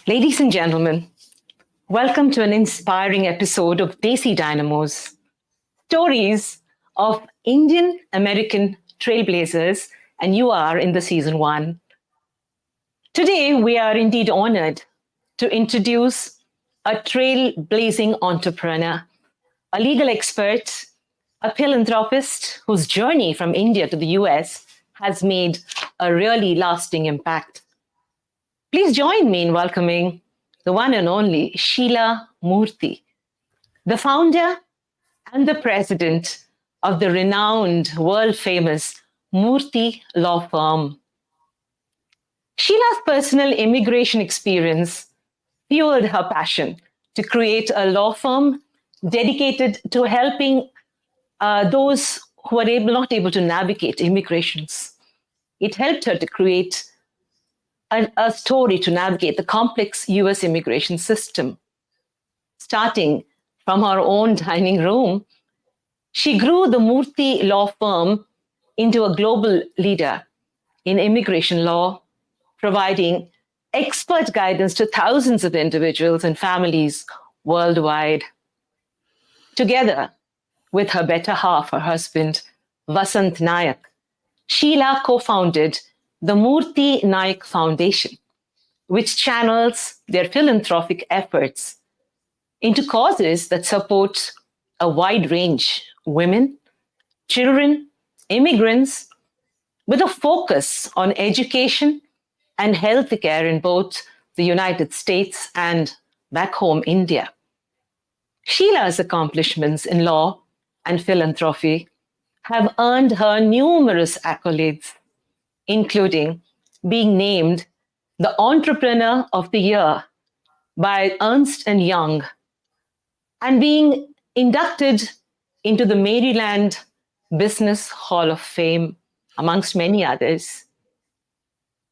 Ladies and gentlemen, welcome to an inspiring episode of Desi Dynamos, stories of Indian-American Trailblazers, and you are in the season 1. Today, we are indeed honored to introduce a trailblazing entrepreneur, a legal expert, a philanthropist whose journey from India to the US has made a really lasting impact. Please join me in welcoming the one and only Sheila Murthy, the founder and the president of the renowned, world-famous Murthy Law Firm. Sheila's personal immigration experience fueled her passion to create a law firm dedicated to helping those who are not able to navigate immigrations. It helped her to create a story to navigate the complex US immigration system. Starting from her own dining room, she grew the Murthy Law Firm into a global leader in immigration law, providing expert guidance to thousands of individuals and families worldwide. Together with her better half, her husband, Vasant Nayak, Sheila co-founded the MurthyNayak Foundation, which channels their philanthropic efforts into causes that support a wide range of women, children, immigrants, with a focus on education and healthcare in both the United States and back home India. Sheila's accomplishments in law and philanthropy have earned her numerous accolades, including being named the Entrepreneur of the Year by Ernst & Young and being inducted into the Maryland Business Hall of Fame, amongst many others.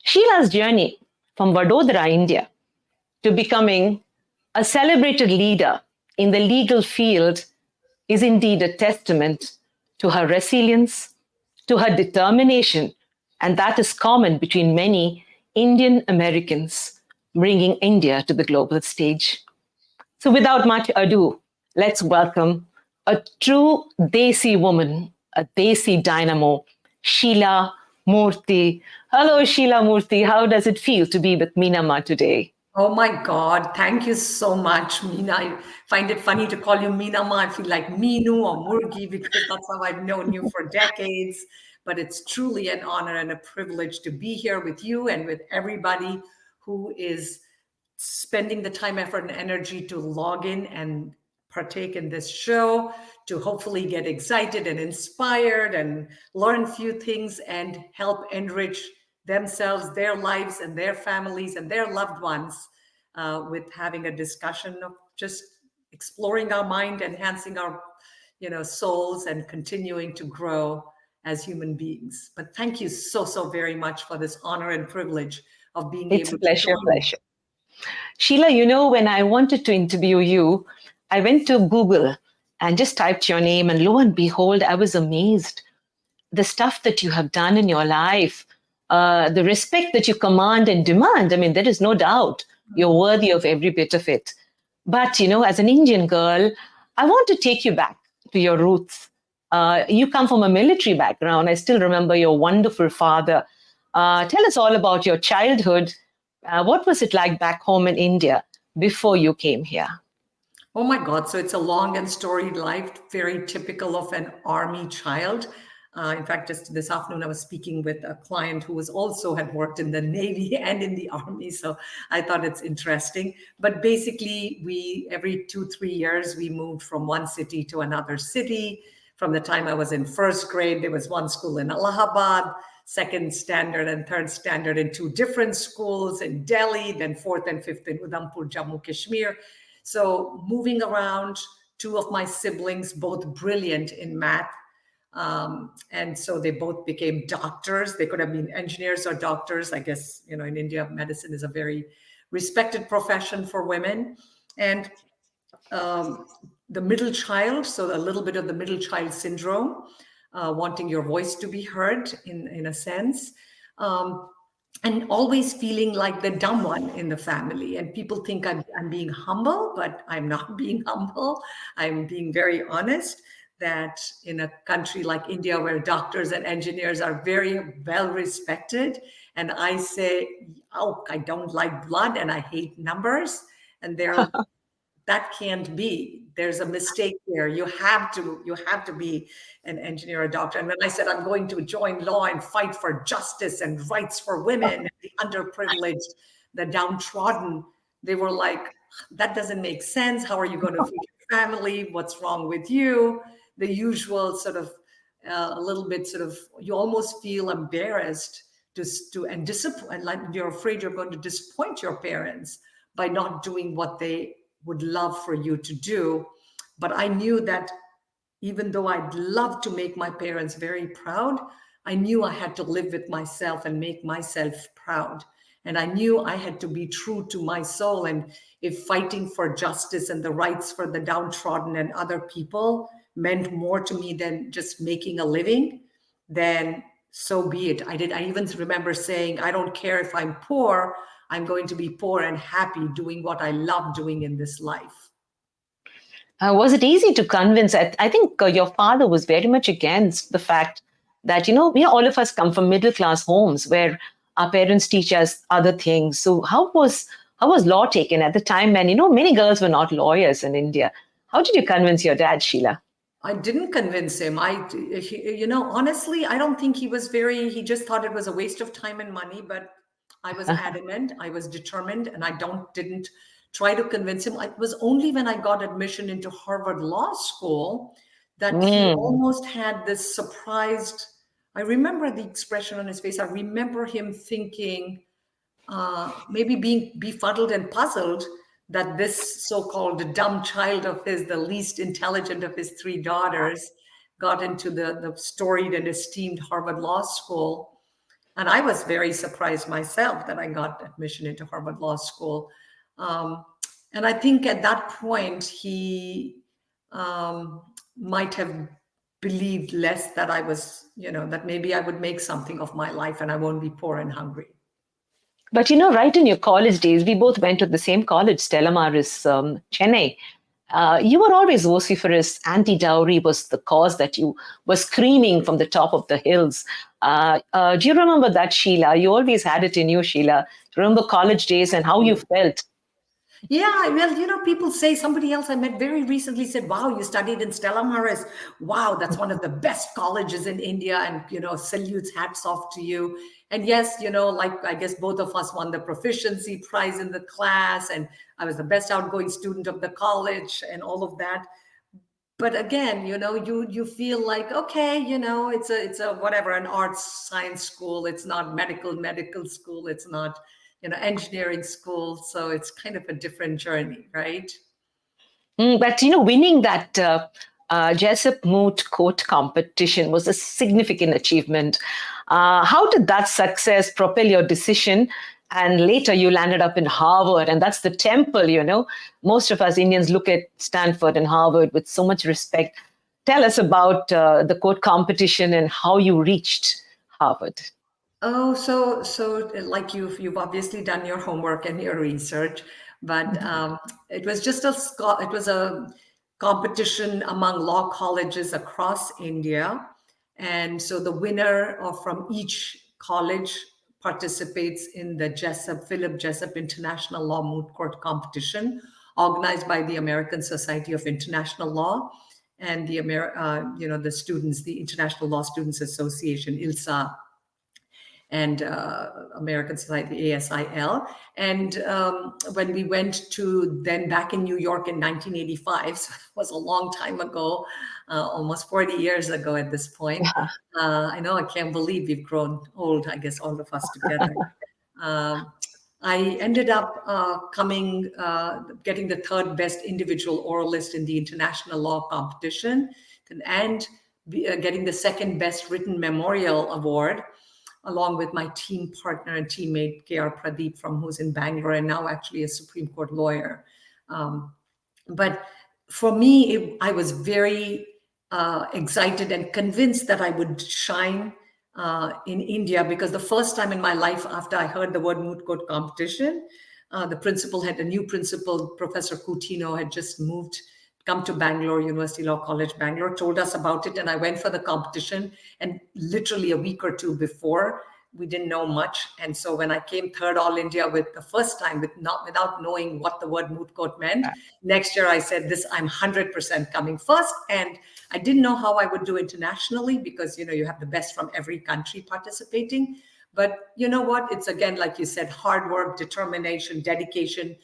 Sheila's journey from Vadodara, India, to becoming a celebrated leader in the legal field is indeed a testament to her resilience, to her determination, and that is common between many Indian Americans bringing India to the global stage. So without much ado, let's welcome a true Desi woman, a Desi dynamo, Sheela Murthy. Hello, Sheila Murthy. How does it feel to be with Meenamma today? Oh my God, thank you so much, Meena. I find it funny to call you Meenamma. I feel like Meenu or Murgi because that's how I've known you for decades. But it's truly an honor and a privilege to be here with you and with everybody who is spending the time, effort, and energy to log in and partake in this show, to hopefully get excited and inspired and learn a few things and help enrich themselves, their lives, and their families and their loved ones with having a discussion of just exploring our mind, enhancing our souls, and continuing to grow as human beings. But thank you so very much for this honor and privilege of being able to It's a pleasure. Sheila, when I wanted to interview you, I went to Google and just typed your name, and lo and behold, I was amazed. The stuff that you have done in your life, the respect that you command and demand, there is no doubt you're worthy of every bit of it. But, as an Indian girl, I want to take you back to your roots. You come from a military background. I still remember your wonderful father. Tell us all about your childhood. What was it like back home in India before you came here? Oh my God. So it's a long and storied life, very typical of an army child. In fact, just this afternoon, I was speaking with a client who had worked in the Navy and in the Army. So I thought it's interesting. But basically, every 2-3 years, we moved from one city to another city. From the time I was in first grade, there was one school in Allahabad, second standard and third standard in 2 different schools in Delhi, then fourth and fifth in Udhampur, Jammu, Kashmir. So moving around, 2 of my siblings, both brilliant in math. And so they both became doctors. They could have been engineers or doctors. I guess, in India, medicine is a very respected profession for women. And the middle child, so a little bit of the middle child syndrome, wanting your voice to be heard in a sense. and always feeling like the dumb one in the family. And people think I'm being humble, but I'm not being humble. I'm being very honest that in a country like India, where doctors and engineers are very well respected, and I say, oh, I don't like blood and I hate numbers, and they're that can't be. There's a mistake there. You have to be an engineer, a doctor. And when I said I'm going to join law and fight for justice and rights for women, the underprivileged, the downtrodden, they were like, that doesn't make sense. How are you going to feed your family? What's wrong with you? The usual sort of a little bit sort of, you almost feel embarrassed to and disappoint, like you're afraid you're going to disappoint your parents by not doing what they would love for you to do. But I knew that even though I'd love to make my parents very proud, I knew I had to live with myself and make myself proud. And I knew I had to be true to my soul. And if fighting for justice and the rights for the downtrodden and other people meant more to me than just making a living, then so be it. I even remember saying, I don't care if I'm poor, I'm going to be poor and happy doing what I love doing in this life. Was it easy to convince? I think your father was very much against the fact that, all of us come from middle class homes where our parents teach us other things. So how was law taken at the time when, many girls were not lawyers in India? How did you convince your dad, Sheila? I didn't convince him. Honestly, I don't think he just thought it was a waste of time and money, but I was adamant, I was determined, and I didn't try to convince him. It was only when I got admission into Harvard Law School that he almost had this surprised, I remember the expression on his face. I remember him thinking, maybe being befuddled and puzzled that this so-called dumb child of his, the least intelligent of his three daughters, got into the storied and esteemed Harvard Law School. And I was very surprised myself that I got admission into Harvard Law School. And I think at that point, he might have believed less that I was, that maybe I would make something of my life and I won't be poor and hungry. But, right in your college days, we both went to the same college, Stella Maris, Chennai. You were always vociferous. Anti-dowry was the cause that you were screaming from the top of the hills. Do you remember that, Sheila? You always had it in you, Sheila. Remember college days and how you felt? Yeah, well, people say, somebody else I met very recently said, wow, you studied in Stella Maris. Wow, that's one of the best colleges in India. And, salutes, hats off to you. And yes, like I guess both of us won the proficiency prize in the class. And I was the best outgoing student of the college and all of that. But again, you feel like, okay, it's a whatever, an arts science school. It's not medical school. It's not engineering school. So it's kind of a different journey, right? But, winning that Jessup Moot court competition was a significant achievement. How did that success propel your decision? And later you landed up in Harvard, and that's the temple, Most of us Indians look at Stanford and Harvard with so much respect. Tell us about the court competition and how you reached Harvard. Oh, so like you've obviously done your homework and your research, but it was a competition among law colleges across India, and so the winner from each college participates in the Philip Jessup International Law Moot Court competition, organized by the American Society of International Law and the students, the International Law Students Association, ILSA, and American Society, ASIL. And when we went to then back in New York in 1985, so it was a long time ago, almost 40 years ago at this point. I know, I can't believe we've grown old, I guess, all of us together. I ended up getting the third best individual oralist in the international law competition and getting the second best written memorial award, along with my team partner and teammate, K.R. Pradeep, who's in Bangalore and now actually a Supreme Court lawyer. But for me, I was very excited and convinced that I would shine in India, because the first time in my life after I heard the word moot court competition, the principal had a new principal, Professor Coutinho, had just come to Bangalore, University Law College, Bangalore, told us about it. And I went for the competition, and literally a week or two before, we didn't know much. And so when I came third All India with the first time without knowing what the word moot court meant, next year I said I'm 100% coming first. And I didn't know how I would do internationally because, you have the best from every country participating. But you know what? It's again, like you said, hard work, determination, dedication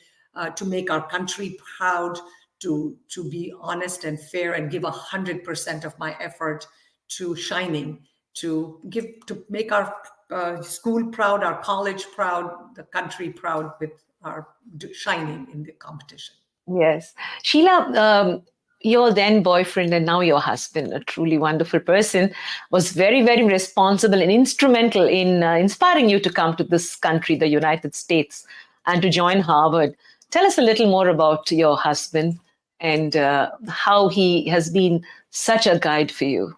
to make our country proud, to be honest and fair and give 100% of my effort to shining, to make our school proud, our college proud, the country proud with our shining in the competition. Yes. Sheila, your then boyfriend and now your husband, a truly wonderful person, was very, very responsible and instrumental in inspiring you to come to this country, the United States, and to join Harvard. Tell us a little more about your husband and how he has been such a guide for you.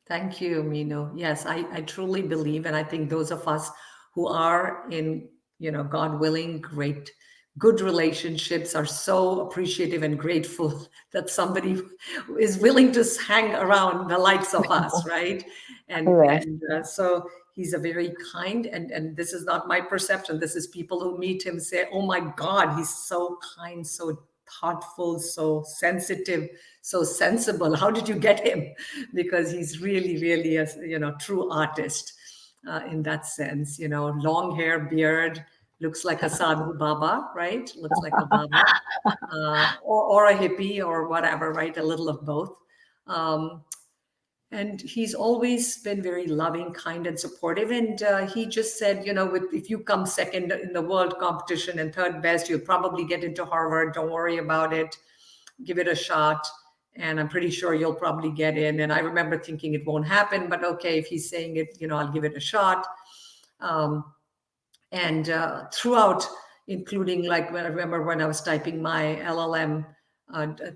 Thank you, Meenu. Yes, I truly believe, and I think those of us who are in, God willing, good relationships are so appreciative and grateful that somebody is willing to hang around the likes of us, right? And so he's a very kind, and this is not my perception. This is people who meet him say, "Oh my God, he's so kind, so thoughtful, so sensitive, so sensible. How did you get him?" Because he's really, really a true artist in that sense. Long hair, beard, looks like a sadhu baba, right? Looks like a baba, or a hippie or whatever, right? A little of both. And he's always been very loving, kind, and supportive. And he just said, if you come second in the world competition and third best, you'll probably get into Harvard. Don't worry about it. Give it a shot. And I'm pretty sure you'll probably get in. And I remember thinking it won't happen, but okay, if he's saying it, I'll give it a shot. And throughout, including I remember when I was typing my LLM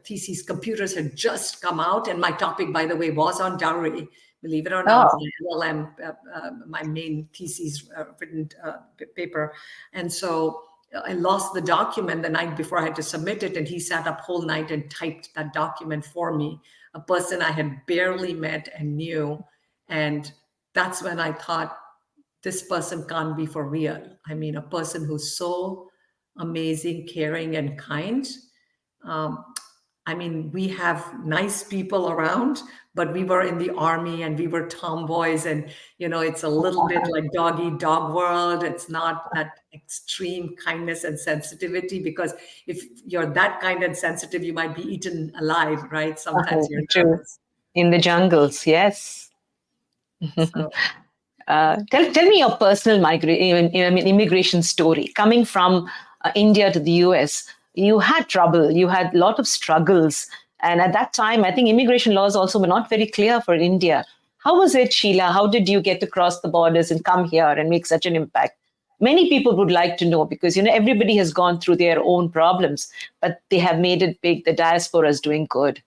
thesis, computers had just come out, and my topic, by the way, was on dowry. Believe it or not, my LLM, my main thesis written paper, and so I lost the document the night before I had to submit it, and he sat up whole night and typed that document for me. A person I had barely met and knew, and that's when I thought, this person can't be for real. I mean, a person who's so amazing, caring, and kind. I mean, we have nice people around, but we were in the army and we were tomboys, and it's a little bit like dog world. It's not that extreme kindness and sensitivity, because if you're that kind and sensitive, you might be eaten alive, right? Sometimes you're true. In the jungles, yes. So, tell me your personal immigration story. Coming from India to the US, you had trouble, you had a lot of struggles. And at that time, I think immigration laws also were not very clear for India. How was it, Sheila? How did you get to cross the borders and come here and make such an impact? Many people would like to know, because, everybody has gone through their own problems, but they have made it big. The diaspora is doing good.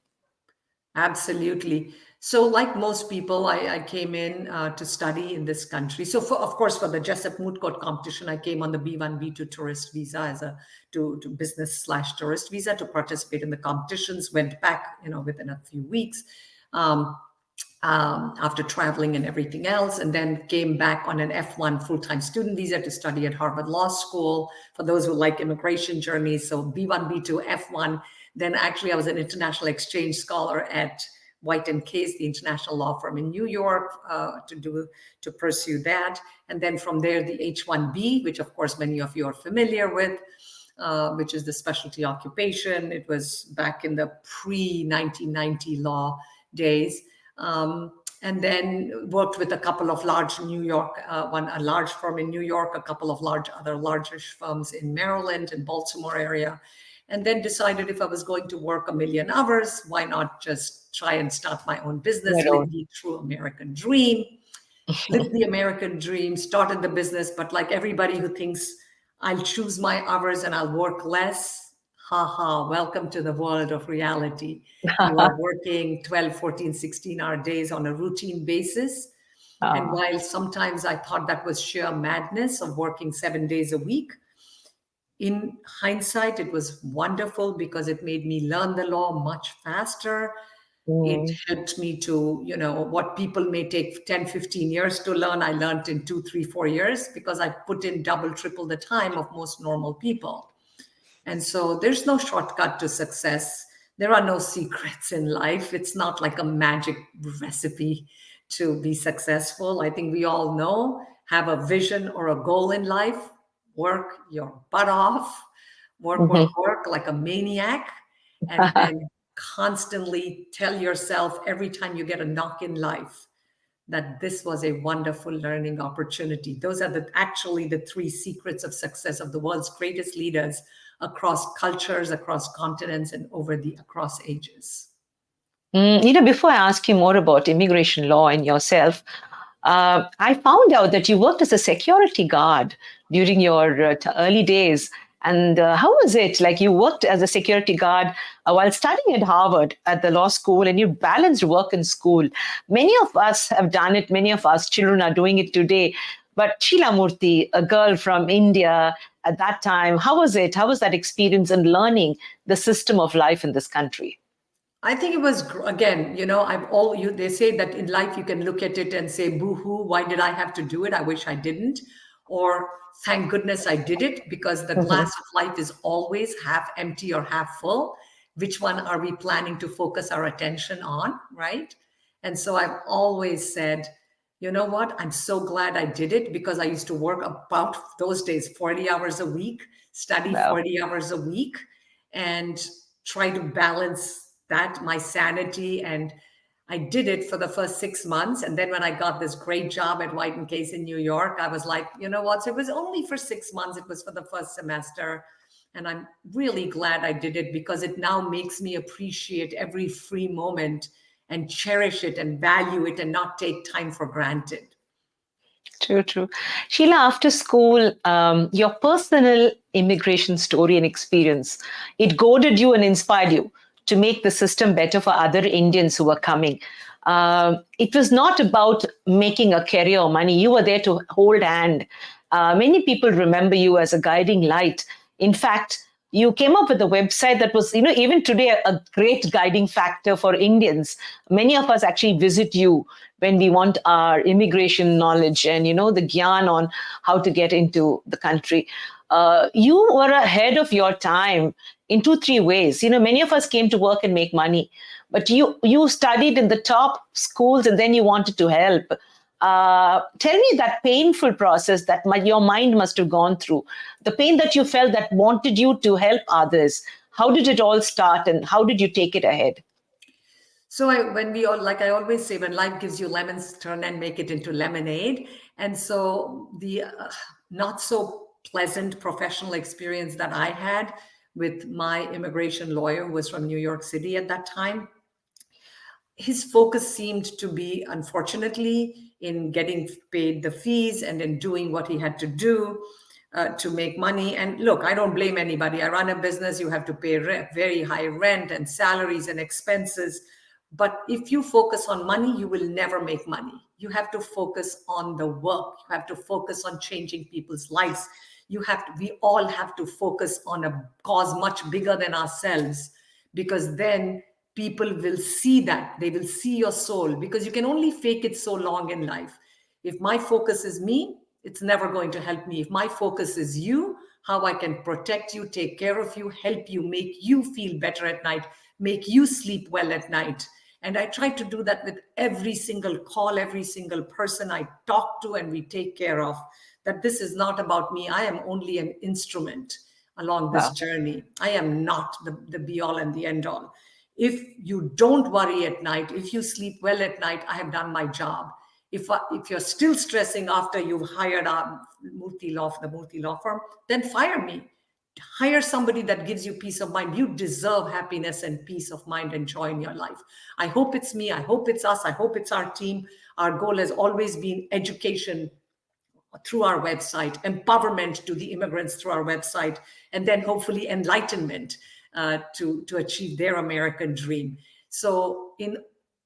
Absolutely. So like most people, I came in to study in this country. So of course, for the Jessup Moot Court competition, I came on the B1, B2 tourist visa to business/tourist visa to participate in the competitions, went back, within a few weeks after traveling and everything else, and then came back on an F1 full-time student visa to study at Harvard Law School for those who like immigration journeys. So B1, B2, F1. Then actually I was an international exchange scholar at White & Case, the international law firm in New York, to pursue that. And then from there, the H-1B, which of course many of you are familiar with, which is the specialty occupation. It was back in the pre-1990 law days. And then worked with a couple of large New York, a large firm in New York, a couple of larger firms in Maryland and Baltimore area. And then decided if I was going to work 1 million hours, why not just try and start my own business, live the true American dream, live the American dream, started the business. But like everybody who thinks I'll choose my hours and I'll work less, welcome to the world of reality. You are working 12, 14, 16-hour days on a routine basis. And while sometimes I thought that was sheer madness of working 7 days a week, in hindsight, it was wonderful because it made me learn the law much faster. It helped me to, what people may take 10, 15 years to learn, I learned in 2, 3, 4 years because I put in double, triple the time of most normal people. And so there's no shortcut to success. There are no secrets in life. It's not like a magic recipe to be successful. I think we all know, have a vision or a goal in life, work your butt off, work like a maniac, and then constantly tell yourself every time you get a knock in life that this was a wonderful learning opportunity. Those are actually the 3 secrets of success of the world's greatest leaders across cultures, across continents, and across ages. Before I ask you more about immigration law and yourself, I found out that you worked as a security guard during your early days. And how was it? Like, you worked as a security guard while studying at Harvard at the law school, and you balanced work and school. Many of us have done it. Many of us children are doing it today. But Sheila Murthy, a girl from India at that time, how was it? How was that experience in learning the system of life in this country? I think it was, again, they say that in life you can look at it and say, boo-hoo, why did I have to do it? I wish I didn't. Or thank goodness I did it, because the glass of life is always half empty or half full. Which one are we planning to focus our attention on, right? And so I've always said, you know what? I'm so glad I did it, because I used to work about those days 40 hours a week, study 40 hours a week, and try to balance that, my sanity. And I did it for the first 6 months. And then when I got this great job at White & Case in New York, I was like, you know what? So it was only for 6 months. It was for the first semester. And I'm really glad I did it, because it now makes me appreciate every free moment and cherish it and value it and not take time for granted. True. Sheila, after school, your personal immigration story and experience, it goaded you and inspired you to make the system better for other Indians who were coming. It was not about making a career or money. You were there to hold hand. Many people remember you as a guiding light. In fact, you came up with a website that was, even today, a great guiding factor for Indians. Many of us actually visit you when we want our immigration knowledge and, the gyan on how to get into the country. You were ahead of your time in 2-3 ways. Many of us came to work and make money, but you studied in the top schools and then you wanted to help. Tell me that painful process that your mind must have gone through, the pain that you felt that wanted you to help others. How did it all start and how did you take it ahead? So like I always say, when life gives you lemons, turn and make it into lemonade. And so the not so pleasant professional experience that I had with my immigration lawyer, who was from New York City at that time, his focus seemed to be, unfortunately, in getting paid the fees and in doing what he had to do to make money. And look, I don't blame anybody. I run a business. You have to pay very high rent and salaries and expenses. But if you focus on money, you will never make money. You have to focus on the work. You have to focus on changing people's lives. We all have to focus on a cause much bigger than ourselves, because then people will see that. They will see your soul, because you can only fake it so long in life. If my focus is me, it's never going to help me. If my focus is you, how I can protect you, take care of you, help you, make you feel better at night, make you sleep well at night. And I try to do that with every single call, every single person I talk to and we take care of, that this is not about me. I am only an instrument along this journey. I am not the be all and the end all. If you don't worry at night, if you sleep well at night, I have done my job. If you're still stressing after you've hired the Murthy Law Firm, then fire me. Hire somebody that gives you peace of mind. You deserve happiness and peace of mind and joy in your life. I hope it's me. I hope it's us. I hope it's our team. Our goal has always been education through our website, empowerment to the immigrants through our website, and then hopefully enlightenment to achieve their American dream. So in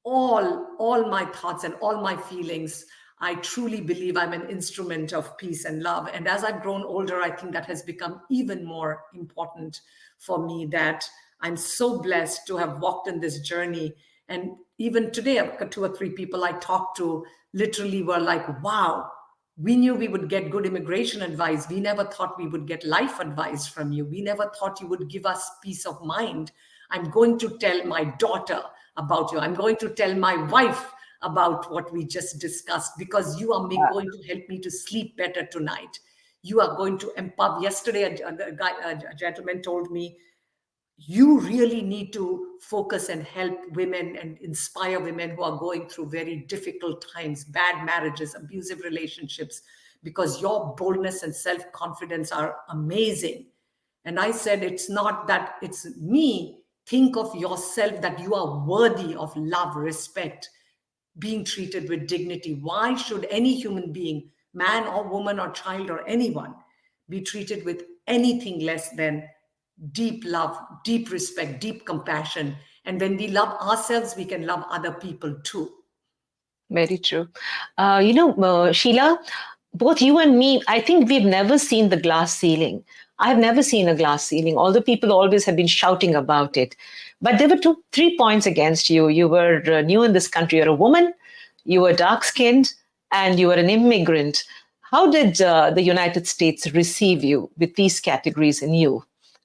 all my thoughts and all my feelings, I truly believe I'm an instrument of peace and love. And as I've grown older, I think that has become even more important for me, that I'm so blessed to have walked in this journey. And even today, I've got 2 or 3 people I talked to literally were like, wow, we knew we would get good immigration advice. We never thought we would get life advice from you. We never thought you would give us peace of mind. I'm going to tell my daughter about you. I'm going to tell my wife about what we just discussed, because you are going to help me to sleep better tonight. You are going to empower. Yesterday, a gentleman told me, you really need to focus and help women and inspire women who are going through very difficult times, bad marriages, abusive relationships, because your boldness and self-confidence are amazing. And I said, it's not that it's me. Think of yourself that you are worthy of love, respect, being treated with dignity. Why should any human being, man or woman or child or anyone, be treated with anything less than deep love, deep respect, deep compassion? And when we love ourselves, we can love other people too. Very true. Sheila, both you and me, I think we've never seen the glass ceiling. I've never seen a glass ceiling, although people always have been shouting about it. But there were 3 points against you. You were new in this country. You're a woman, you were dark-skinned, and you were an immigrant. How did the United States receive you with these categories in you?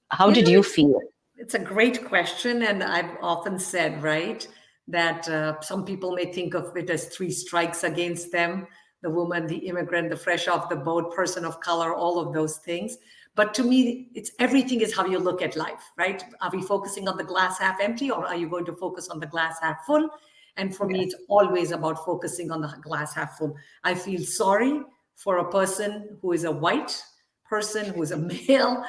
How did you feel? It's a great question. And I've often said, right, that some people may think of it as 3 strikes against them: the woman, the immigrant, the fresh off the boat, person of color, all of those things. But to me, it's everything is how you look at life, right? Are we focusing on the glass half empty, or are you going to focus on the glass half full? And for me, it's always about focusing on the glass half full. I feel sorry for a person who is a white person, who is a male,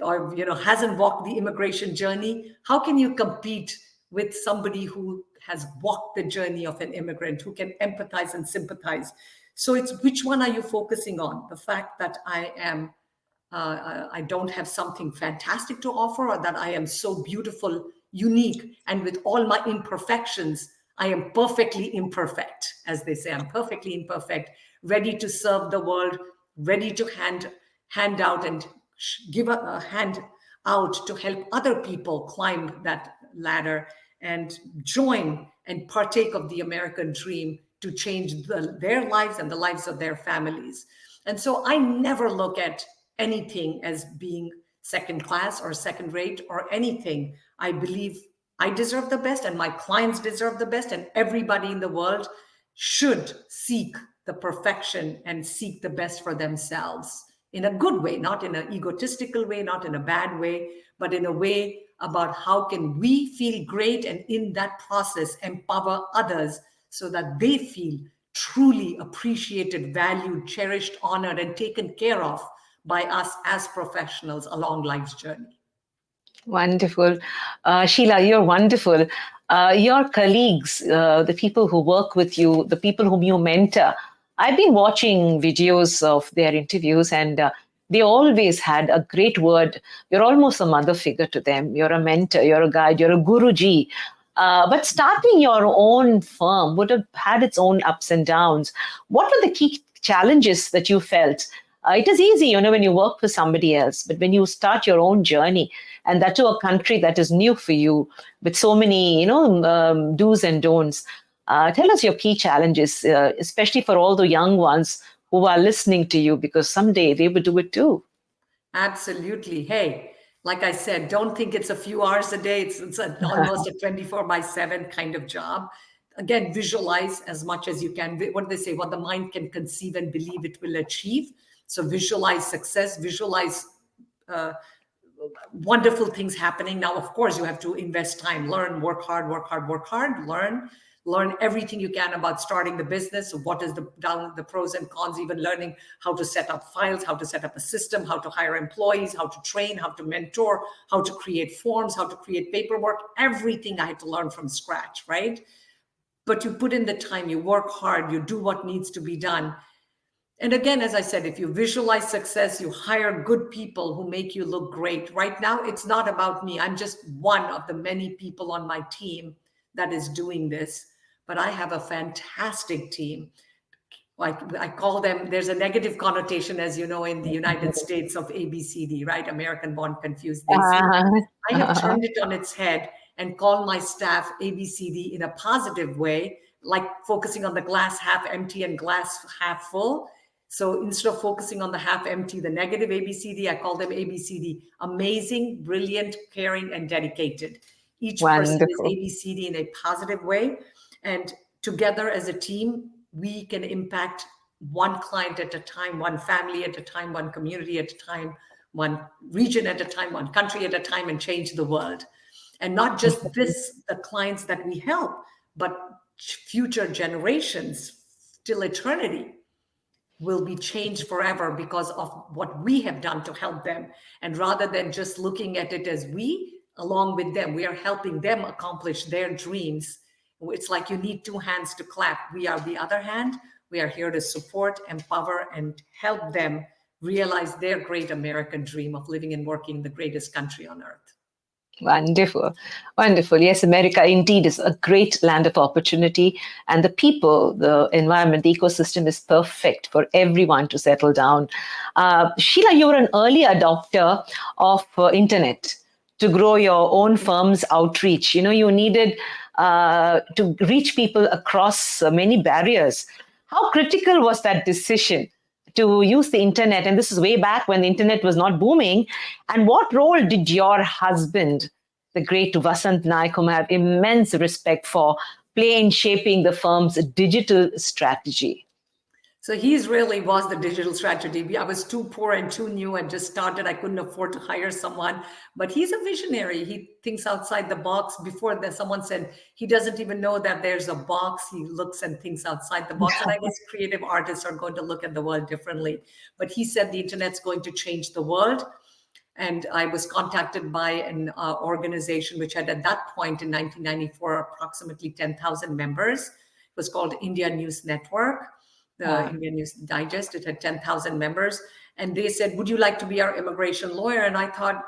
or hasn't walked the immigration journey. How can you compete with somebody who has walked the journey of an immigrant, who can empathize and sympathize? So it's, which one are you focusing on? The fact that I don't have something fantastic to offer, or that I am so beautiful, unique, and with all my imperfections, I am perfectly imperfect, as they say. I'm perfectly imperfect, ready to serve the world, ready to hand out and give a hand out to help other people climb that ladder and join and partake of the American dream to change their lives and the lives of their families. And so I never look at anything as being second class or second rate or anything. I believe I deserve the best, and my clients deserve the best, and everybody in the world should seek the perfection and seek the best for themselves in a good way, not in an egotistical way, not in a bad way, but in a way about how can we feel great, and in that process empower others so that they feel truly appreciated, valued, cherished, honored, and taken care of by us as professionals along life's journey. Wonderful. Sheila, you're wonderful. Your colleagues, the people who work with you, the people whom you mentor, I've been watching videos of their interviews, and they always had a great word. You're almost a mother figure to them. You're a mentor, you're a guide, you're a guruji. But starting your own firm would have had its own ups and downs. What were the key challenges that you felt? It is easy, when you work for somebody else, but when you start your own journey, and that to a country that is new for you, with so many, do's and don'ts, tell us your key challenges, especially for all the young ones who are listening to you, because someday they will do it too. Absolutely. Hey, like I said, don't think it's a few hours a day. It's almost a 24/7 kind of job. Again, visualize as much as you can. What do they say? What the mind can conceive and believe it will achieve. So visualize success, visualize wonderful things happening. Now, of course, you have to invest time, learn, work hard, learn everything you can about starting the business. So what is the pros and cons, even learning how to set up files, how to set up a system, how to hire employees, how to train, how to mentor, how to create forms, how to create paperwork. Everything I had to learn from scratch, right? But you put in the time, you work hard, you do what needs to be done. And again, as I said, if you visualize success, you hire good people who make you look great. Right now, it's not about me. I'm just one of the many people on my team that is doing this. But I have a fantastic team. I call them, there's a negative connotation, as you know, in the United States of ABCD, right? American Born Confused, they say. I have turned it on its head and call my staff ABCD in a positive way, like focusing on the glass half empty and glass half full. So instead of focusing on the half empty, the negative ABCD, I call them ABCD: amazing, brilliant, caring, and dedicated. Each person is ABCD in a positive way. And together as a team, we can impact one client at a time, one family at a time, one community at a time, one region at a time, one country at a time, and change the world. And not just the clients that we help, but future generations, till eternity, will be changed forever because of what we have done to help them. And rather than just looking at it as we, along with them, we are helping them accomplish their dreams. It's like you need two hands to clap. We are the other hand. We are here to support, empower, and help them realize their great American dream of living and working in the greatest country on earth. Wonderful. Wonderful. Yes, America indeed is a great land of opportunity, and the people, the environment, the ecosystem is perfect for everyone to settle down. Sheila, you were an early adopter of internet to grow your own firm's outreach. You needed to reach people across many barriers. How critical was that decision to use the internet? And this is way back when the internet was not booming. And what role did your husband, the great Vasant Nayak, whom I have immense respect for, play in shaping the firm's digital strategy? So he really was the digital strategy. I was too poor and too new and just started. I couldn't afford to hire someone, but he's a visionary. He thinks outside the box. Before that, someone said he doesn't even know that there's a box. He looks and thinks outside the box. And I guess creative artists are going to look at the world differently. But he said the internet's going to change the world. And I was contacted by an organization which had at that point in 1994 approximately 10,000 members. It was called Indian News Network. The Indian News Digest, it had 10,000 members. And they said, would you like to be our immigration lawyer? And I thought,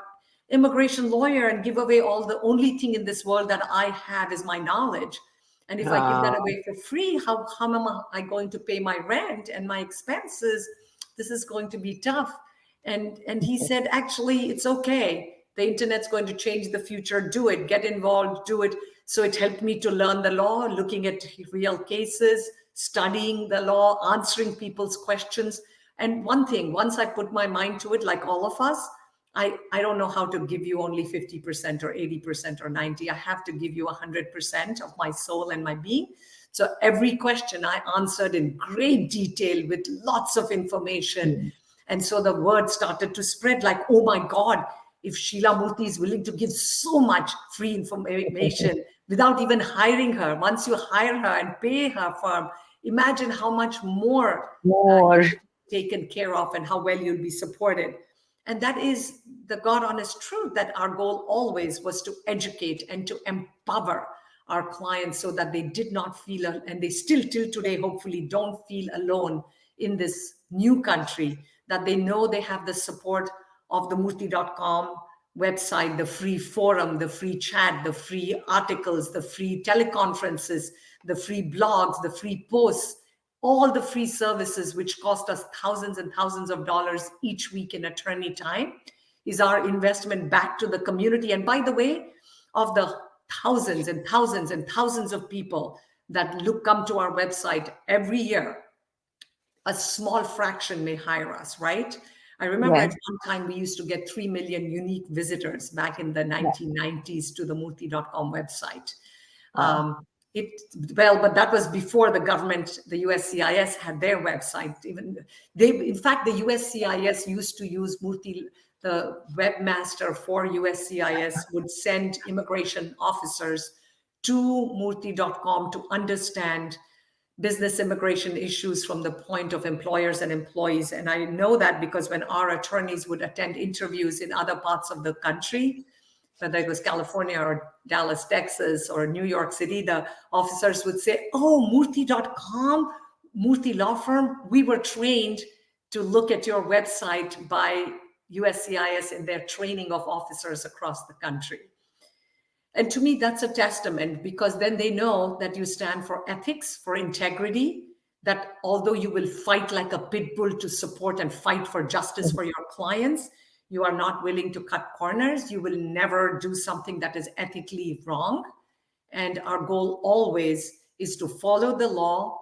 immigration lawyer and give away the only thing in this world that I have is my knowledge. And if I give that away for free, how am I going to pay my rent and my expenses? This is going to be tough. And he said, actually, it's okay. The internet's going to change the future. Do it, get involved, do it. So it helped me to learn the law, looking at real cases, studying the law, answering people's questions. And one thing, once I put my mind to it, like all of us, I don't know how to give you only 50% or 80% or 90%. I have to give you 100% of my soul and my being. So every question I answered in great detail with lots of information. And so the word started to spread like, oh my God, if Sheila Murthy is willing to give so much free information without even hiring her, once you hire her and pay her firm, imagine how much more taken care of and how well you'll be supported. And that is the God honest truth, that our goal always was to educate and to empower our clients so that they did not feel, and they still till today hopefully don't feel alone in this new country, that they know they have the support of the Murthy.com website, the free forum, the free chat, the free articles, the free teleconferences, the free blogs, the free posts, all the free services which cost us thousands and thousands of dollars each week in attorney time, is our investment back to the community. And by the way, of the thousands and thousands and thousands of people that come to our website every year, a small fraction may hire us, right? I remember at one time we used to get 3 million unique visitors back in the 1990s to the Murthy.com website. But that was before the government, the USCIS had their website. In fact, the USCIS used to use Murthy. The webmaster for USCIS would send immigration officers to Murthy.com to understand business immigration issues from the point of employers and employees. And I know that because when our attorneys would attend interviews in other parts of the country, whether it was California or Dallas, Texas, or New York City, the officers would say, oh, Murthy.com, Murthy Law Firm, we were trained to look at your website by USCIS in their training of officers across the country. And to me, that's a testament, because then they know that you stand for ethics, for integrity. that although you will fight like a pit bull to support and fight for justice for your clients, you are not willing to cut corners. You will never do something that is ethically wrong. And our goal always is to follow the law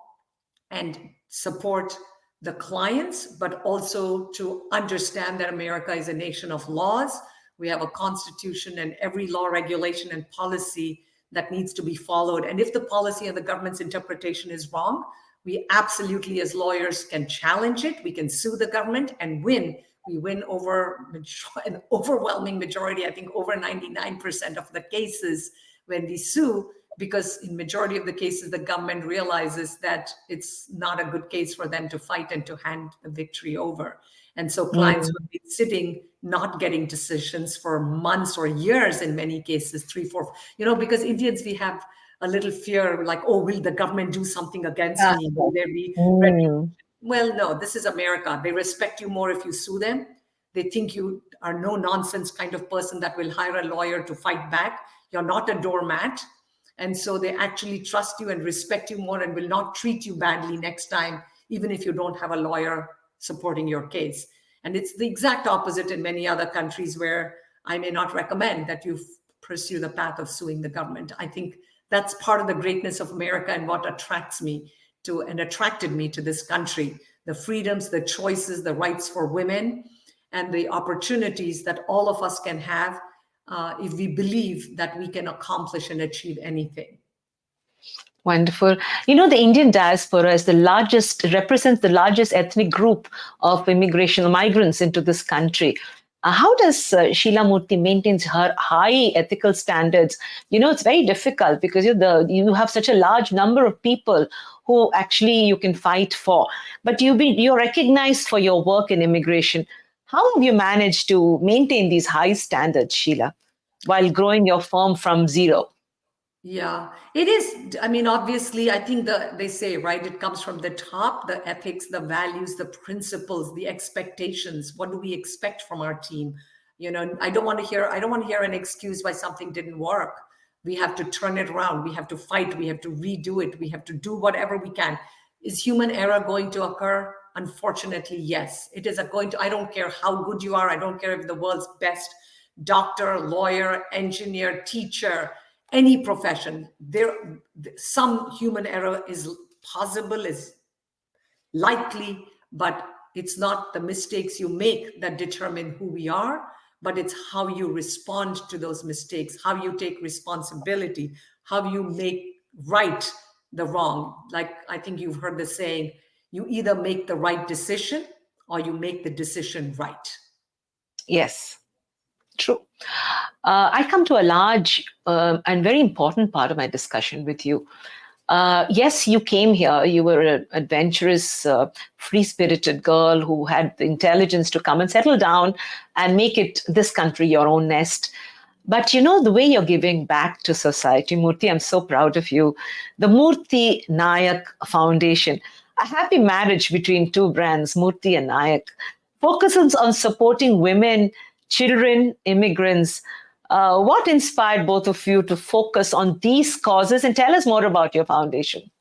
and support the clients, but also to understand that America is a nation of laws. We have a constitution and every law, regulation, and policy that needs to be followed. And if the policy of the government's interpretation is wrong, we absolutely, as lawyers, can challenge it. We can sue the government and win. We win over an overwhelming majority, I think over 99% of the cases when we sue, because in majority of the cases, the government realizes that it's not a good case for them to fight and to hand the victory over. And so clients would be sitting, not getting decisions for months or years in many cases, 3, 4, because Indians, we have a little fear like, oh, will the government do something against me? Will there be Well, no, this is America. They respect you more if you sue them. They think you are no nonsense kind of person that will hire a lawyer to fight back. You're not a doormat. And so they actually trust you and respect you more and will not treat you badly next time, even if you don't have a lawyer supporting your case. And it's the exact opposite in many other countries where I may not recommend that you pursue the path of suing the government. I think that's part of the greatness of America and what attracted me to this country: the freedoms, the choices, the rights for women, and the opportunities that all of us can have if we believe that we can accomplish and achieve anything. Wonderful. The Indian diaspora represents the largest ethnic group of migrants into this country. How does Sheila Murthy maintain her high ethical standards? It's very difficult because you have such a large number of people who actually you can fight for, but you're recognized for your work in immigration. How have you managed to maintain these high standards, Sheila, while growing your firm from zero? Yeah, it is. I mean, obviously, I think they say, right, it comes from the top, the ethics, the values, the principles, the expectations. What do we expect from our team? I don't want to hear an excuse why something didn't work. We have to turn it around. We have to fight. We have to redo it. We have to do whatever we can. Is human error going to occur? Unfortunately, yes. It is going to. I don't care how good you are. I don't care if the world's best doctor, lawyer, engineer, teacher, any profession, some human error is possible, is likely, but it's not the mistakes you make that determine who we are, but it's how you respond to those mistakes, how you take responsibility, how you make right the wrong. Like, I think you've heard the saying, you either make the right decision or you make the decision right. Yes, true. I come to a large and very important part of my discussion with you. Yes, you came here. You were an adventurous, free-spirited girl who had the intelligence to come and settle down and make this country your own nest. But the way you're giving back to society, Murthy, I'm so proud of you. The MurthyNayak Foundation, a happy marriage between two brands, Murthy and Nayak, focuses on supporting women, children, immigrants. What inspired both of you to focus on these causes? And tell us more about your foundation.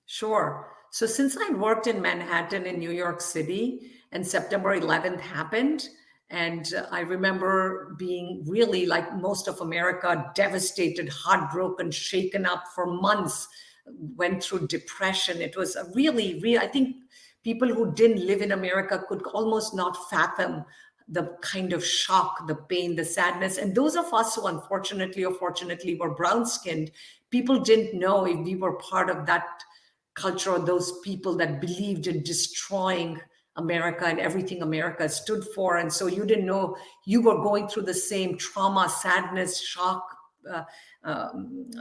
Sure. So since I worked in Manhattan in New York City and September 11th happened, and I remember being really, like most of America, devastated, heartbroken, shaken up for months, went through depression. It was a really, I think people who didn't live in America could almost not fathom the kind of shock, the pain, the sadness. And those of us who unfortunately or fortunately were brown-skinned, people didn't know if we were part of that culture or those people that believed in destroying America and everything America stood for. And so you didn't know you were going through the same trauma, sadness, shock,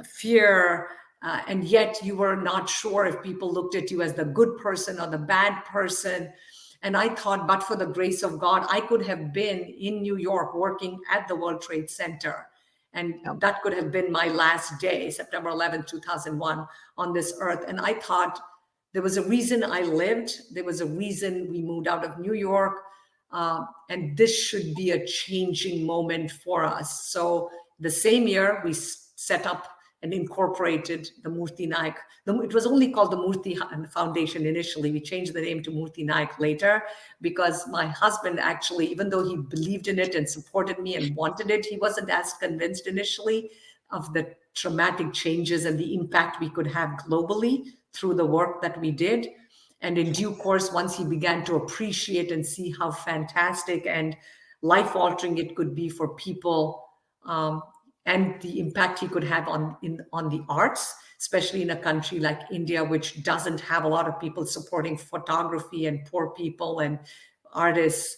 fear, and yet you were not sure if people looked at you as the good person or the bad person. And I thought, but for the grace of God, I could have been in New York working at the World Trade Center. And that could have been my last day, September 11, 2001, on this earth. And I thought there was a reason I lived. There was a reason we moved out of New York. And this should be a changing moment for us. So the same year, we set up and incorporated the Murthy Nayak. It was only called the Murthy Foundation initially. We changed the name to Murthy Nayak later because my husband actually, even though he believed in it and supported me and wanted it, he wasn't as convinced initially of the traumatic changes and the impact we could have globally through the work that we did. And in due course, once he began to appreciate and see how fantastic and life-altering it could be for people, and the impact he could have on the arts, especially in a country like India, which doesn't have a lot of people supporting photography and poor people and artists.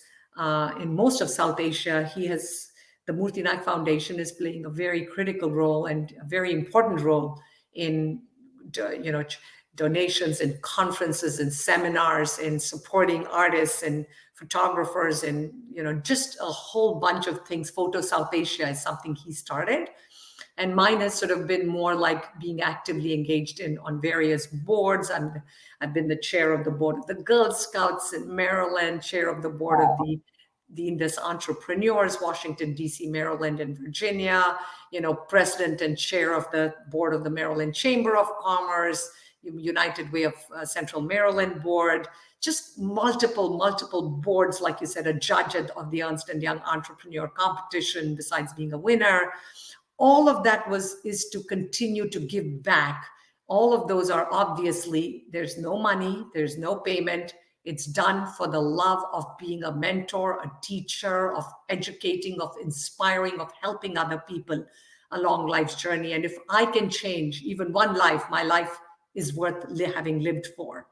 In most of South Asia, the MurthyNayak Foundation is playing a very critical role and a very important role in, donations and conferences and seminars and supporting artists and photographers and, just a whole bunch of things. Photo South Asia is something he started. And mine has sort of been more like being actively engaged on various boards. I've been the chair of the board of the Girl Scouts in Maryland, chair of the board of the Indus Entrepreneurs, Washington, D.C., Maryland, and Virginia, president and chair of the board of the Maryland Chamber of Commerce, United Way of Central Maryland board, just multiple boards, like you said, a judge of the Ernst & Young Entrepreneur Competition, besides being a winner. All of that is to continue to give back. All of those are obviously, there's no money, there's no payment. It's done for the love of being a mentor, a teacher, of educating, of inspiring, of helping other people along life's journey. And if I can change even one life, my life is worth having lived for.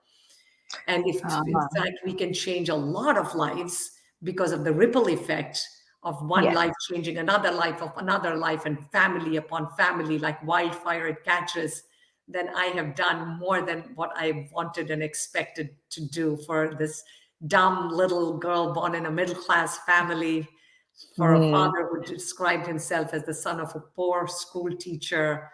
And if in fact we can change a lot of lives because of the ripple effect of one life changing another life of another life, and family upon family, like wildfire it catches, then I have done more than what I wanted and expected to do for this dumb little girl born in a middle-class family, for a father who described himself as the son of a poor school teacher,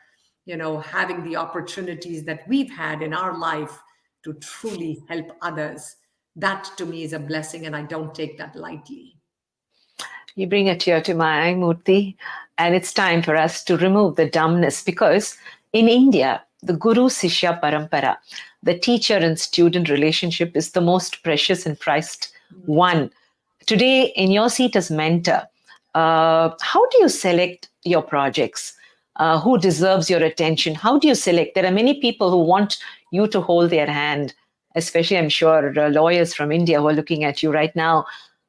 having the opportunities that we've had in our life to truly help others. That to me is a blessing, and I don't take that lightly. You bring a tear to my eye, Murthy, and it's time for us to remove the dumbness, because in India, the Guru-Sishya Parampara, the teacher and student relationship, is the most precious and prized one. Today, in your seat as mentor, how do you select your projects? Who deserves your attention? How do you select? There are many people who want you to hold their hand, especially, I'm sure, lawyers from India who are looking at you right now.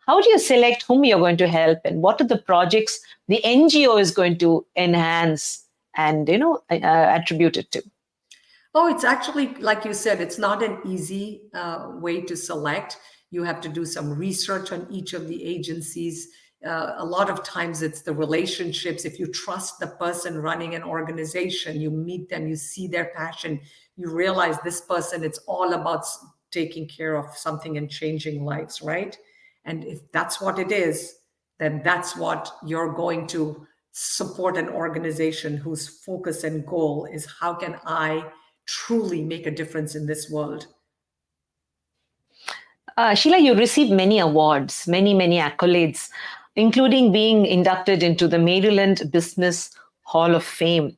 How do you select whom you're going to help, and what are the projects the NGO is going to enhance and, attribute it to? Oh, it's actually, like you said, it's not an easy way to select. You have to do some research on each of the agencies. A lot of times it's the relationships. If you trust the person running an organization, you meet them, you see their passion, you realize this person, it's all about taking care of something and changing lives, right? And if that's what it is, then that's what you're going to support, an organization whose focus and goal is how can I truly make a difference in this world. Sheila, you received many awards, many accolades, including being inducted into the Maryland Business Hall of Fame.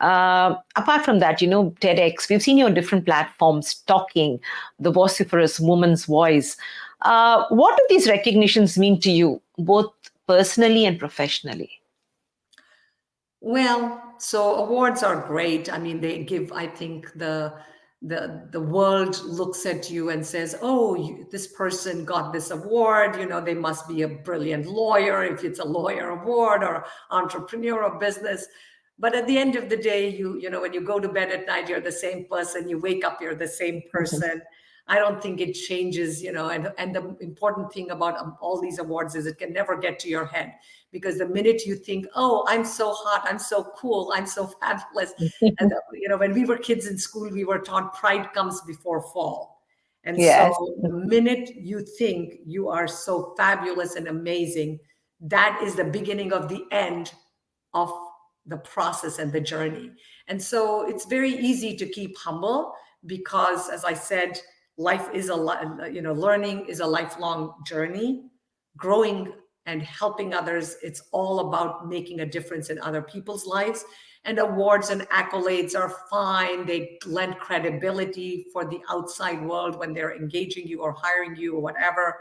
Apart from that, TEDx, we've seen you on different platforms talking, the vociferous woman's voice. What do these recognitions mean to you, both personally and professionally? Well, so awards are great. I mean, they give, I think, the world looks at you and says, oh, this person got this award, they must be a brilliant lawyer, if it's a lawyer award, or entrepreneur or business. But at the end of the day, when you go to bed at night, you're the same person. You wake up, you're the same person. I don't think it changes, and the important thing about all these awards is it can never get to your head, because the minute you think, oh, I'm so hot, I'm so cool, I'm so fabulous. And, when we were kids in school, we were taught pride comes before fall. And so the minute you think you are so fabulous and amazing, that is the beginning of the end of the process and the journey. And so it's very easy to keep humble because, as I said, life is learning is a lifelong journey. Growing and helping others. It's all about making a difference in other people's lives. And awards and accolades are fine. They lend credibility for the outside world when they're engaging you or hiring you or whatever.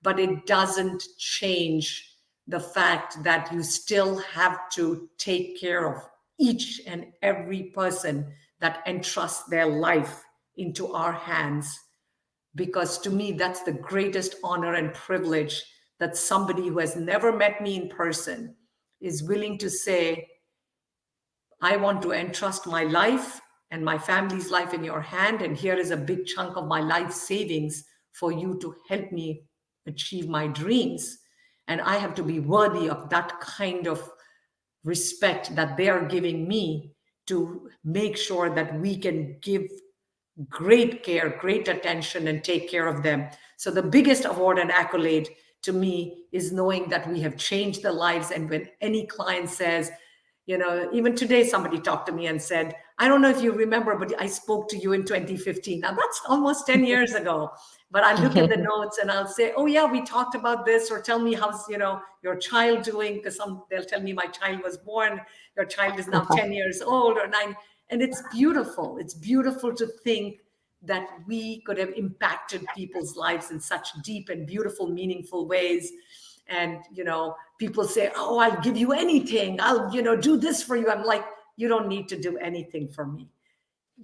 But it doesn't change the fact that you still have to take care of each and every person that entrusts their life into our hands. Because to me, that's the greatest honor and privilege, that somebody who has never met me in person is willing to say, I want to entrust my life and my family's life in your hand, and here is a big chunk of my life savings for you to help me achieve my dreams. And I have to be worthy of that kind of respect that they are giving me, to make sure that we can give great care, great attention, and take care of them. So the biggest award and accolade to me is knowing that we have changed their lives. And when any client says, even today, somebody talked to me and said, I don't know if you remember, but I spoke to you in 2015. Now that's almost 10 years ago. But I look at the notes and I'll say, oh yeah, we talked about this, or tell me how's, your child doing? Because they'll tell me my child was born, your child is now 10 years old or 9. And it's beautiful. It's beautiful to think that we could have impacted people's lives in such deep and beautiful, meaningful ways. And, people say, oh, I'll give you anything. I'll, do this for you. I'm like, you don't need to do anything for me.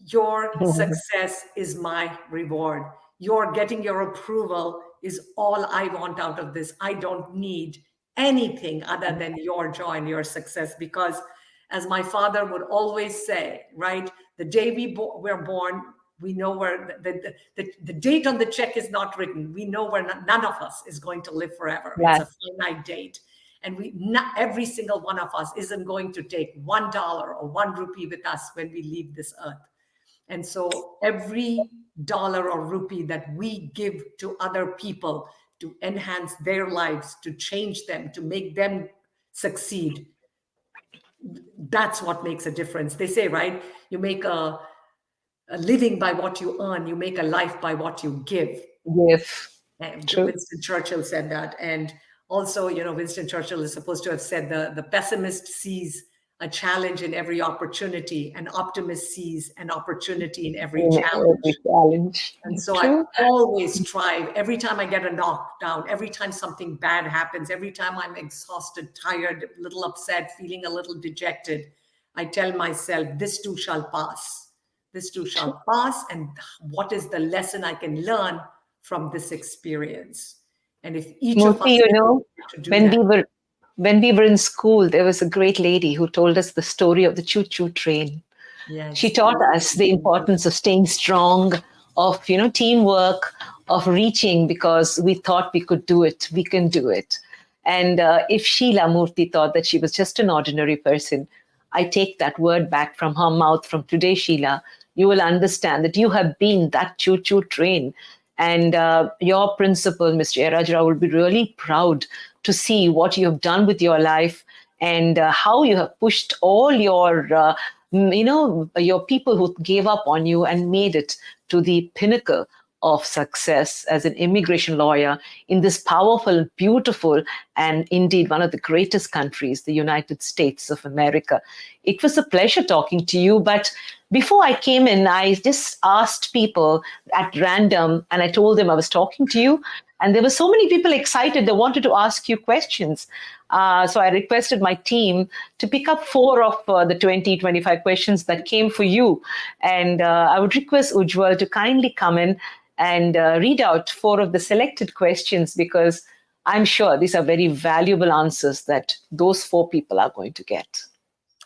Your success is my reward. Your getting your approval is all I want out of this. I don't need anything other than your joy and your success, because as my father would always say, right, the day we're born, we know where the date on the check is not written. We know where none of us is going to live forever. Right. It's a finite date. And every single one of us isn't going to take $1 or 1 rupee with us when we leave this earth. And so every dollar or rupee that we give to other people to enhance their lives, to change them, to make them succeed, that's what makes a difference. They say, right, you make a living by what you earn, you make a life by what you give. Yes. Winston Churchill said that. And also, Winston Churchill is supposed to have said the pessimist sees a challenge in every opportunity, and optimist sees an opportunity in every challenge. And so I always strive. Every time I get a knockdown, every time something bad happens, every time I'm exhausted, tired, a little upset, feeling a little dejected, I tell myself, this too shall pass. This too shall pass. And what is the lesson I can learn from this experience? And if each of us when we were in school, there was a great lady who told us the story of the choo-choo train. Yes. She taught us the importance of staying strong, of teamwork, of reaching, because we thought we could do it. We can do it. And if Sheela Murthy thought that she was just an ordinary person, I take that word back from her mouth from today, Sheila. You will understand that you have been that choo-choo train. And your principal, Mr. Jairaj Rao, will be really proud to see what you have done with your life, and how you have pushed all your, your people who gave up on you and made it to the pinnacle of success as an immigration lawyer in this powerful, beautiful, and indeed one of the greatest countries, the United States of America. It was a pleasure talking to you. But before I came in, I just asked people at random, and I told them I was talking to you. And there were so many people excited. They wanted to ask you questions. So I requested my team to pick up 4 of the 20, 25 questions that came for you. And I would request Ujjwal to kindly come in and read out 4 of the selected questions, because I'm sure these are very valuable answers that those 4 people are going to get.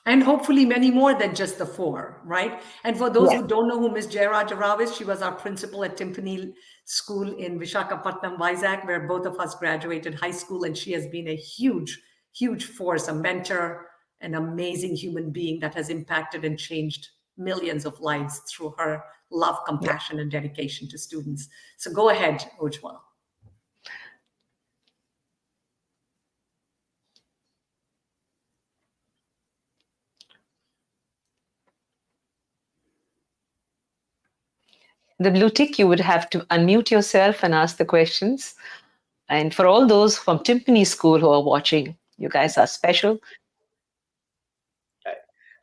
And hopefully many more than just the 4, right? And for those who don't know who Ms. Jayaraja Rao is, she was our principal at Timpani School in Visakhapatnam, Vizag, where both of us graduated high school. And she has been a huge, huge force, a mentor, an amazing human being that has impacted and changed millions of lives through her love, compassion, and dedication to students. So go ahead, Ujjwal. The blue tick, you would have to unmute yourself and ask the questions. And for all those from Timpani School who are watching, you guys are special.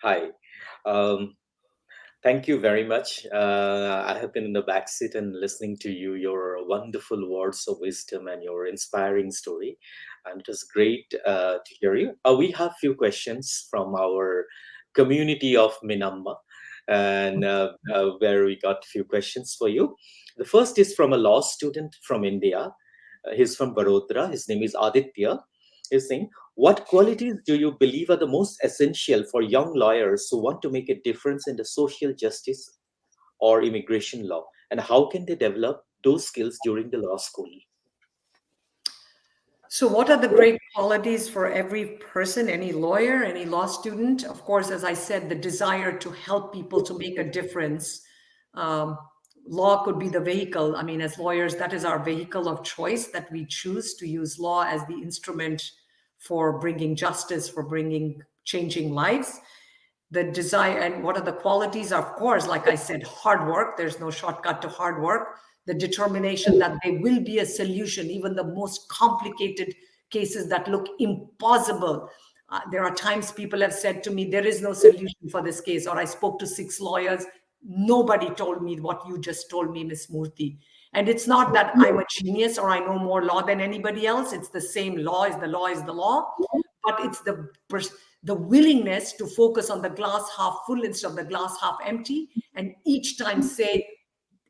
Hi. Um, Thank you very much. I have been in the backseat and listening to you, your wonderful words of wisdom and your inspiring story. And it was great to hear you. We have few questions from our community of Meenamma, and where we got few questions for you. The first is from a law student from India. He's from Barodra. His name is Aditya. He's saying, what qualities do you believe are the most essential for young lawyers who want to make a difference in the social justice or immigration law? And how can they develop those skills during the law school? So, what are the great qualities for every person, any lawyer, any law student? Of course, as I said, the desire to help people to make a difference. Um, Law could be the vehicle. I mean, as lawyers, that is our vehicle of choice, that we choose to use law as the instrument for bringing justice, for bringing changing lives. The desire, and what are the qualities? Of course, like I said, hard work. There's no shortcut to hard work. The determination that there will be a solution, even the most complicated cases that look impossible. There are times people have said to me, there is no solution for this case, or I spoke to 6 lawyers. Nobody told me what you just told me, Miss Murthy. And it's not that I'm a genius or I know more law than anybody else. It's the same law. Is the law is the law, but it's the willingness to focus on the glass half full instead of the glass half empty, and each time say,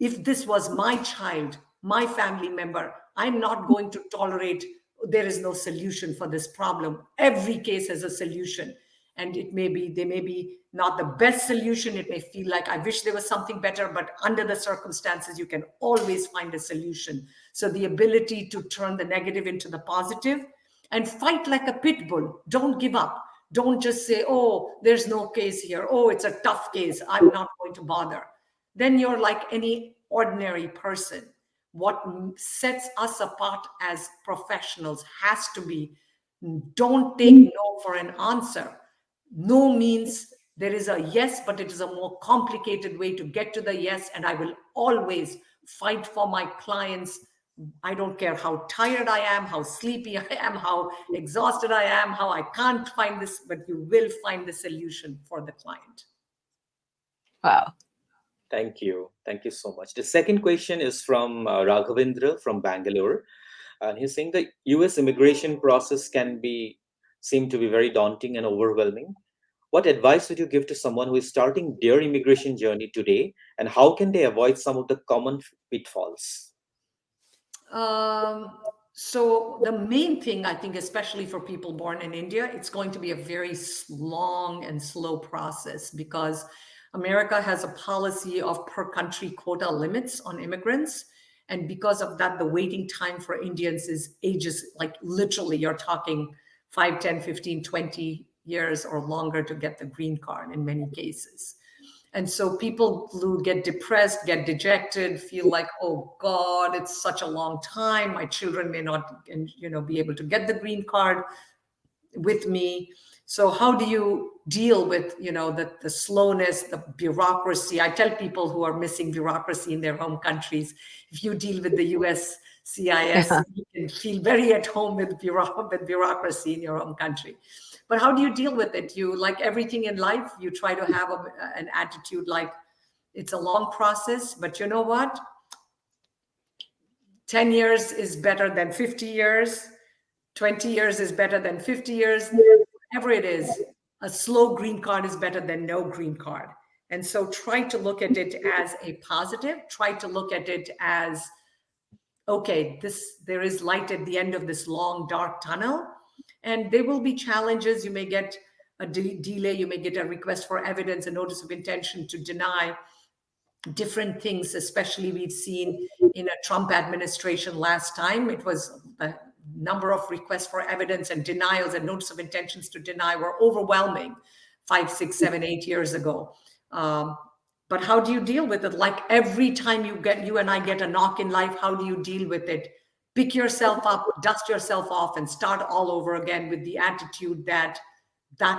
if this was my child, my family member, I'm not going to tolerate, there is no solution for this problem. Every case has a solution. And they may be not the best solution. It may feel like, I wish there was something better, but under the circumstances, you can always find a solution. So the ability to turn the negative into the positive and fight like a pit bull. Don't give up. Don't just say, oh, there's no case here. Oh, it's a tough case. I'm not going to bother. Then you're like any ordinary person. What sets us apart as professionals has to be, don't take no for an answer. No means there is a yes, but it is a more complicated way to get to the yes. And I will always fight for my clients. I don't care how tired I am, how sleepy I am, how exhausted I am, how I can't find this, but you will find the solution for the client. Wow. Thank you. Thank you so much. The second question is from Raghavendra from Bangalore. And he's saying the US immigration process seem to be very daunting and overwhelming. What advice would you give to someone who is starting their immigration journey today, and how can they avoid some of the common pitfalls? So the main thing, I think, especially for people born in India, it's going to be a very long and slow process, because America has a policy of per country quota limits on immigrants. And because of that, the waiting time for Indians is ages, like literally you're talking 5, 10, 15, 20 years or longer to get the green card in many cases. And so people who get depressed, get dejected, feel like, oh God, it's such a long time. My children may not, be able to get the green card with me. So how do you deal with, the slowness, the bureaucracy? I tell people who are missing bureaucracy in their home countries, if you deal with the US CIS, you can feel very at home with bureaucracy in your home country. But how do you deal with it? You, like everything in life, you try to have an attitude like it's a long process, but you know what? 10 years is better than 50 years. 20 years is better than 50 years. Whatever it is, a slow green card is better than no green card. And so try to look at it as a positive. Try to look at it as, okay, there is light at the end of this long, dark tunnel. And there will be challenges. You may get a delay. You may get a request for evidence, a notice of intention to deny different things, especially we've seen in a Trump administration last time. It was a number of requests for evidence and denials and notice of intentions to deny were overwhelming 5, 6, 7, 8 years ago. But how do you deal with it? Like every time you and I get a knock in life, how do you deal with it? Pick yourself up, dust yourself off, and start all over again with the attitude that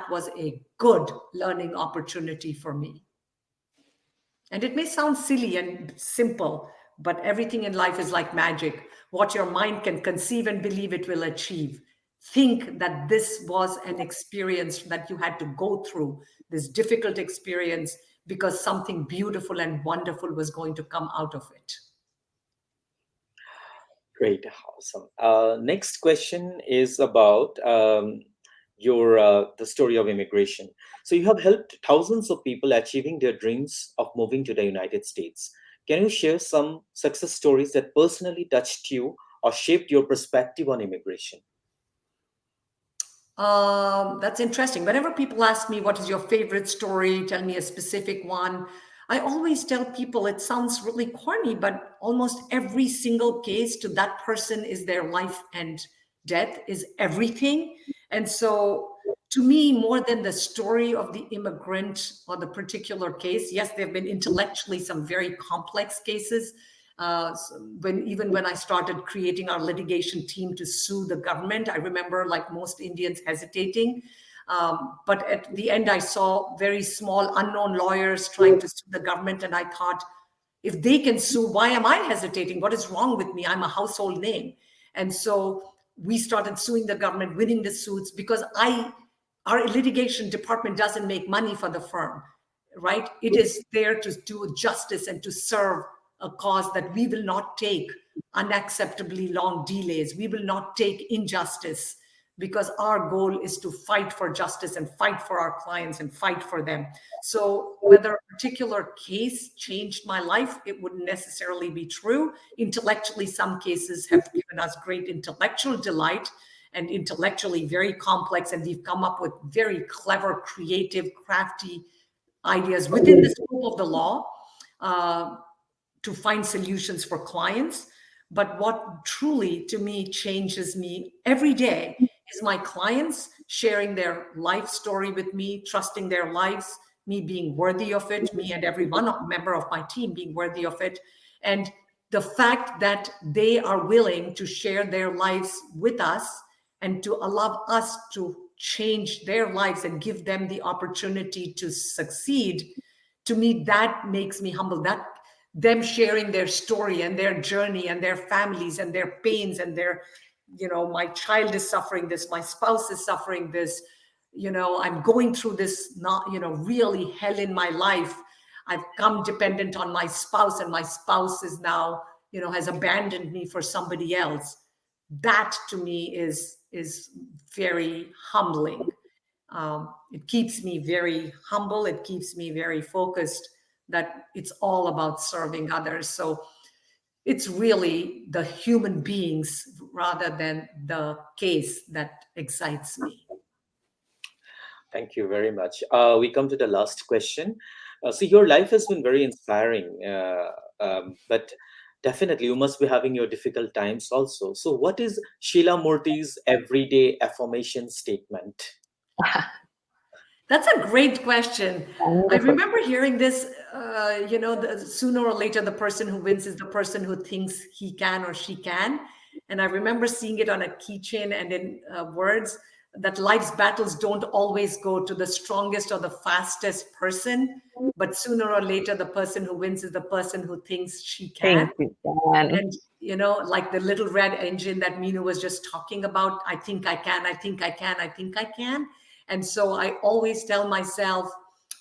was a good learning opportunity for me. And it may sound silly and simple, but everything in life is like magic. What your mind can conceive and believe, it will achieve. Think that this was an experience that you had to go through, this difficult experience, because something beautiful and wonderful was going to come out of it. Great, awesome. Next question is about your the story of immigration. So you have helped thousands of people achieving their dreams of moving to the United States. Can you share some success stories that personally touched you or shaped your perspective on immigration? That's interesting. Whenever people ask me, what is your favorite story? Tell me a specific one. I always tell people, it sounds really corny, but almost every single case to that person is their life and death, is everything. And so to me, more than the story of the immigrant or the particular case, yes, there have been intellectually some very complex cases. Even when I started creating our litigation team to sue the government, I remember, like most Indians, hesitating. But at the end, I saw very small, unknown lawyers trying to sue the government. And I thought, if they can sue, why am I hesitating? What is wrong with me? I'm a household name. And so we started suing the government, winning the suits, because our litigation department doesn't make money for the firm, right? It is there to do justice and to serve a cause, that we will not take unacceptably long delays. We will not take injustice, because our goal is to fight for justice and fight for our clients and fight for them. So whether a particular case changed my life, it wouldn't necessarily be true. Intellectually, some cases have given us great intellectual delight and intellectually very complex, and we've come up with very clever, creative, crafty ideas within the scope of the law to find solutions for clients. But what truly, to me, changes me every day is my clients sharing their life story with me, trusting their lives, me being worthy of it, me and every one member of my team being worthy of it. And the fact that they are willing to share their lives with us and to allow us to change their lives and give them the opportunity to succeed, to me, that makes me humble. That them sharing their story and their journey and their families and their pains and their, my child is suffering this, my spouse is suffering this, I'm going through this, not, really hell in my life. I've come dependent on my spouse, and my spouse is now, has abandoned me for somebody else. That to me is very humbling. It keeps me very humble. It keeps me very focused, that it's all about serving others. So it's really the human beings rather than the case that excites me. Thank you very much. We come to the last question. So your life has been very inspiring, but definitely you must be having your difficult times also. So what is Sheila Murthy's everyday affirmation statement? That's a great question. I remember hearing this, sooner or later, the person who wins is the person who thinks he can or she can. And I remember seeing it on a keychain and in words, that life's battles don't always go to the strongest or the fastest person, but sooner or later, the person who wins is the person who thinks she can. And, like the little red engine that Meenu was just talking about, I think I can, I think I can, I think I can. And so I always tell myself,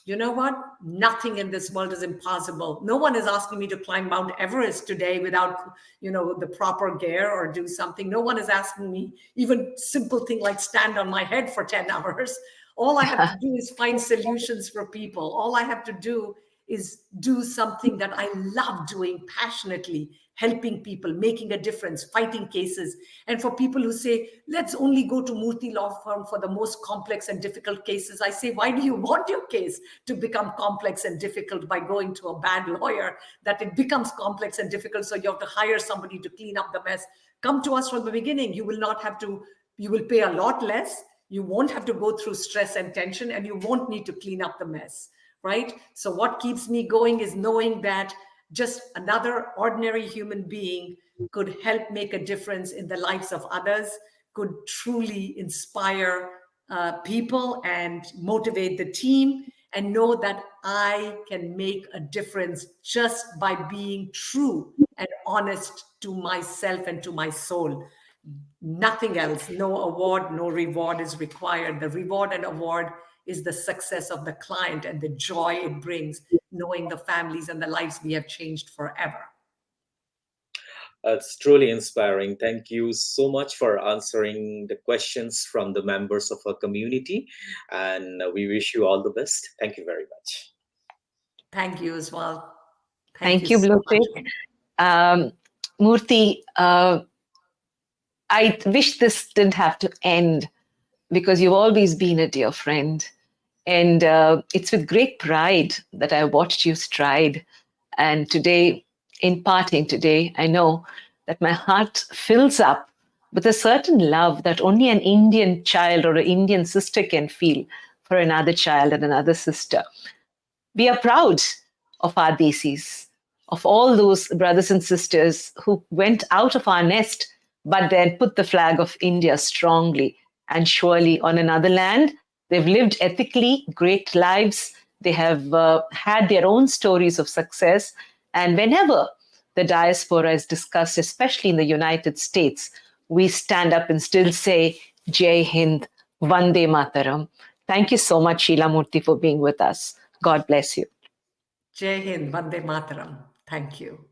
you know what? Nothing in this world is impossible. No one is asking me to climb Mount Everest today without, the proper gear or do something. No one is asking me even simple thing like stand on my head for 10 hours. All I have to do is find solutions for people. All I have to do is do something that I love doing passionately, helping people, making a difference, fighting cases. And for people who say, let's only go to Murthy Law Firm for the most complex and difficult cases, I say, why do you want your case to become complex and difficult by going to a bad lawyer, that it becomes complex and difficult, so you have to hire somebody to clean up the mess? Come to us from the beginning. You will not have to, you will pay a lot less. You won't have to go through stress and tension, and you won't need to clean up the mess. Right? So what keeps me going is knowing that just another ordinary human being could help make a difference in the lives of others, could truly inspire people and motivate the team, and know that I can make a difference just by being true and honest to myself and to my soul. Nothing else. No award, no reward is required. The reward and award is the success of the client and the joy it brings, knowing the families and the lives we have changed forever. It's truly inspiring. Thank you so much for answering the questions from the members of our community. And we wish you all the best. Thank you very much. Thank you as well. Thank you, so Blue much. Murthy, I wish this didn't have to end because you've always been a dear friend. And it's with great pride that I watched you stride. And today, in parting today, I know that my heart fills up with a certain love that only an Indian child or an Indian sister can feel for another child and another sister. We are proud of our Desis, of all those brothers and sisters who went out of our nest, but then put the flag of India strongly and surely on another land. They've lived ethically, great lives. They have had their own stories of success. And whenever the diaspora is discussed, especially in the United States, we stand up and still say, Jai Hind, Vande Mataram. Thank you so much, Sheela Murthy, for being with us. God bless you. Jai Hind, Vande Mataram. Thank you.